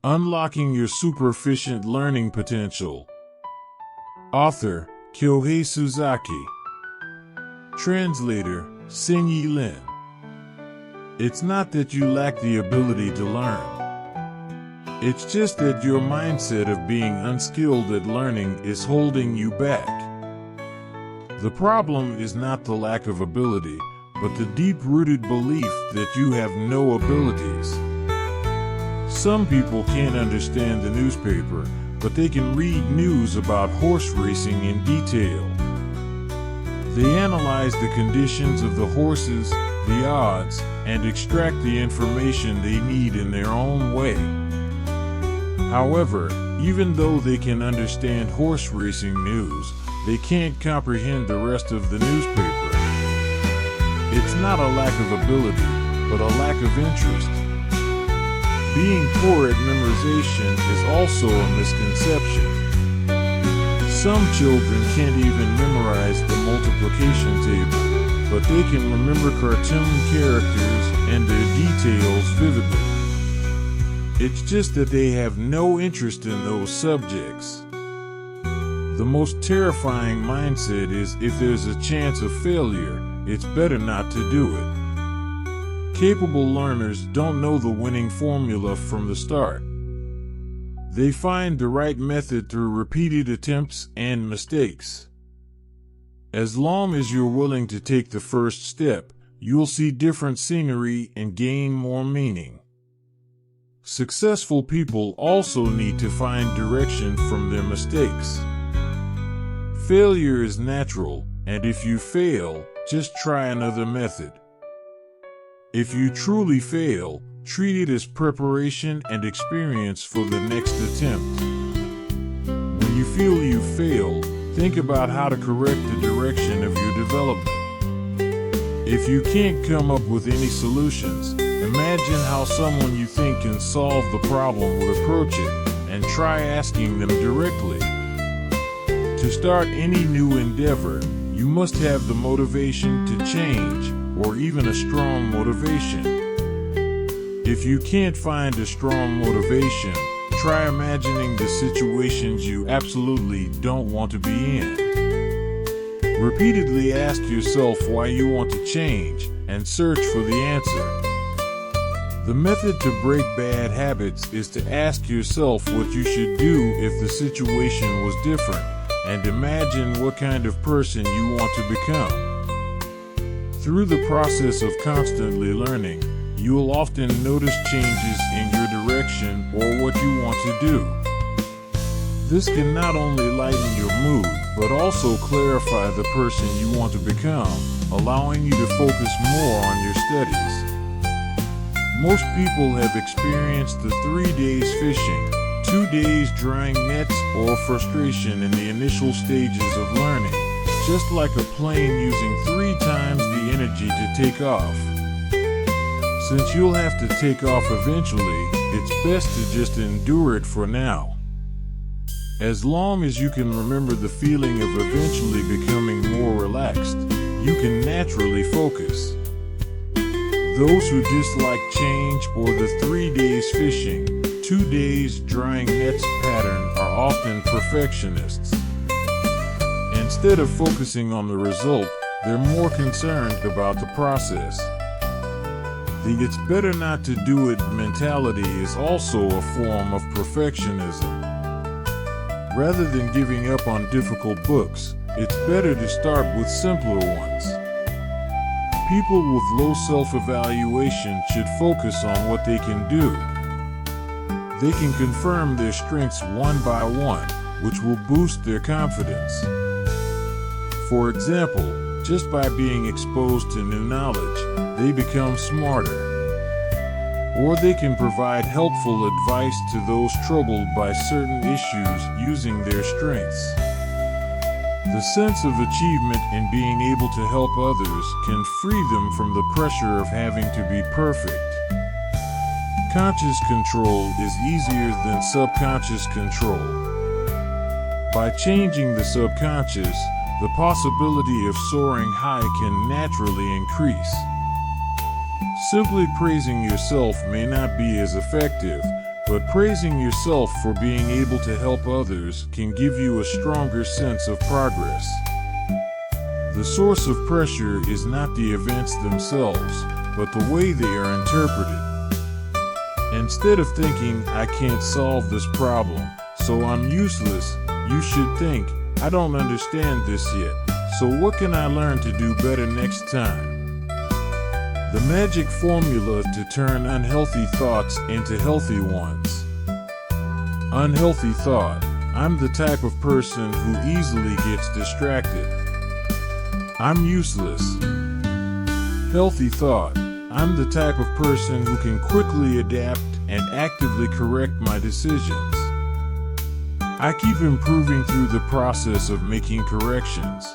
Unlocking Your Super-Efficient Learning Potential. Author, Kyohei Suzaki. Translator, Sinyi. It's not that you lack the ability to learn. It's just that your mindset of being unskilled at learning is holding you back. The problem is not the lack of ability, but the deep-rooted belief that you have no abilities. Some people can't understand the newspaper, but they can read news about horse racing in detail. They analyze the conditions of the horses, the odds, and extract the information they need in their own way. However, even though they can understand horse racing news, they can't comprehend the rest of the newspaper. It's not a lack of ability, but a lack of interest. Being poor at memorization is also a misconception. Some children can't even memorize the multiplication table, but they can remember cartoon characters and their details vividly. It's just that they have no interest in those subjects. The most terrifying mindset is if there's a chance of failure, it's better not to do it. Capable learners don't know the winning formula from the start. They find the right method through repeated attempts and mistakes. As long as you're willing to take the first step, you'll see different scenery and gain more meaning. Successful people also need to find direction from their mistakes. Failure is natural, and if you fail, just try another method. If you truly fail, treat it as preparation and experience for the next attempt. When you feel you failed, think about how to correct the direction of your development. If you can't come up with any solutions, imagine how someone you think can solve the problem would approach it, and try asking them directly. To start any new endeavor, you must have the motivation to change, or even a strong motivation. If you can't find a strong motivation, try imagining the situations you absolutely don't want to be in. Repeatedly ask yourself why you want to change, and search for the answer. The method to break bad habits is to ask yourself what you should do if the situation was different, and imagine what kind of person you want to become. Through the process of constantly learning, you will often notice changes in your direction or what you want to do. This can not only lighten your mood, but also clarify the person you want to become, allowing you to focus more on your studies. Most people have experienced the 3 days fishing, 2 days drying nets, or frustration in the initial stages of learning, just like a plane using 3 times the energy to take off. Since you'll have to take off eventually, it's best to just endure it for now. As long as you can remember the feeling of eventually becoming more relaxed, you can naturally focus. Those who dislike change or the 3 days fishing, 2 days drying nets pattern are often perfectionists. Instead of focusing on the result, they're more concerned about the process. The "it's better not to do it" mentality is also a form of perfectionism. Rather than giving up on difficult books, it's better to start with simpler ones. People with low self-evaluation should focus on what they can do. They can confirm their strengths one by one, which will boost their confidence. For example, just by being exposed to new knowledge, they become smarter. Or they can provide helpful advice to those troubled by certain issues using their strengths. The sense of achievement in being able to help others can free them from the pressure of having to be perfect. Conscious control is easier than subconscious control. By changing the subconscious, the possibility of soaring high can naturally increase. Simply praising yourself may not be as effective. but praising yourself for being able to help others can give you a stronger sense of progress. The source of pressure is not the events themselves, but the way they are interpreted. Instead of thinking, I can't solve this problem, so I'm useless, you should think, I don't understand this yet, so what can I learn to do better next time? The magic formula to turn unhealthy thoughts into healthy ones. Unhealthy thought. I'm the type of person who easily gets distracted. I'm useless. Healthy thought. I'm the type of person who can quickly adapt and actively correct my decisions. I keep improving through the process of making corrections.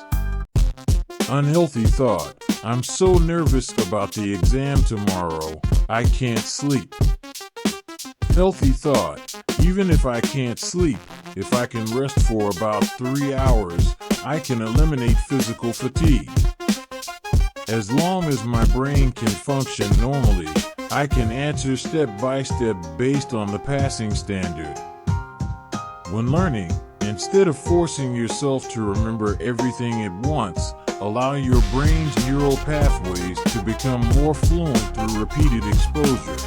Unhealthy thought. I'm so nervous about the exam tomorrow, I can't sleep. Healthy thought. Even if I can't sleep, if I can rest for about 3 hours, I can eliminate physical fatigue. As long as my brain can function normally, I can answer step by step based on the passing standard. When learning, instead of forcing yourself to remember everything at once, allow your brain's neural pathways to become more fluent through repeated exposure.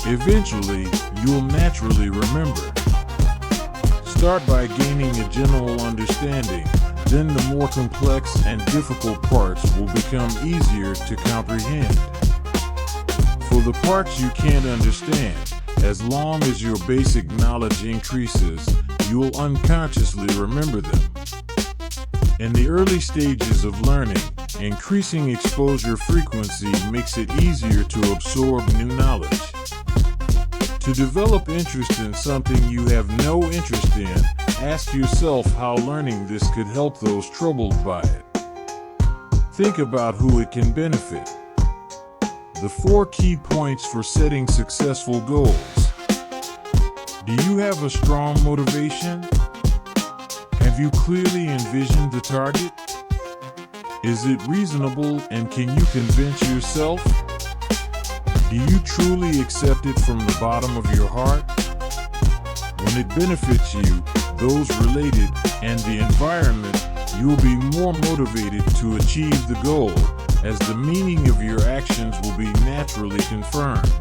Eventually, you'll naturally remember. Start by gaining a general understanding, then the more complex and difficult parts will become easier to comprehend. For the parts you can't understand, as long as your basic knowledge increases, you'll unconsciously remember them. In the early stages of learning, increasing exposure frequency makes it easier to absorb new knowledge. To develop interest in something you have no interest in, ask yourself how learning this could help those troubled by it. Think about who it can benefit. The 4 key points for setting successful goals. Do you have a strong motivation? Have you clearly envisioned the target? Is it reasonable and can you convince yourself? Do you truly accept it from the bottom of your heart? When it benefits you, those related, and the environment, you'll be more motivated to achieve the goal, as the meaning of your actions will be naturally confirmed.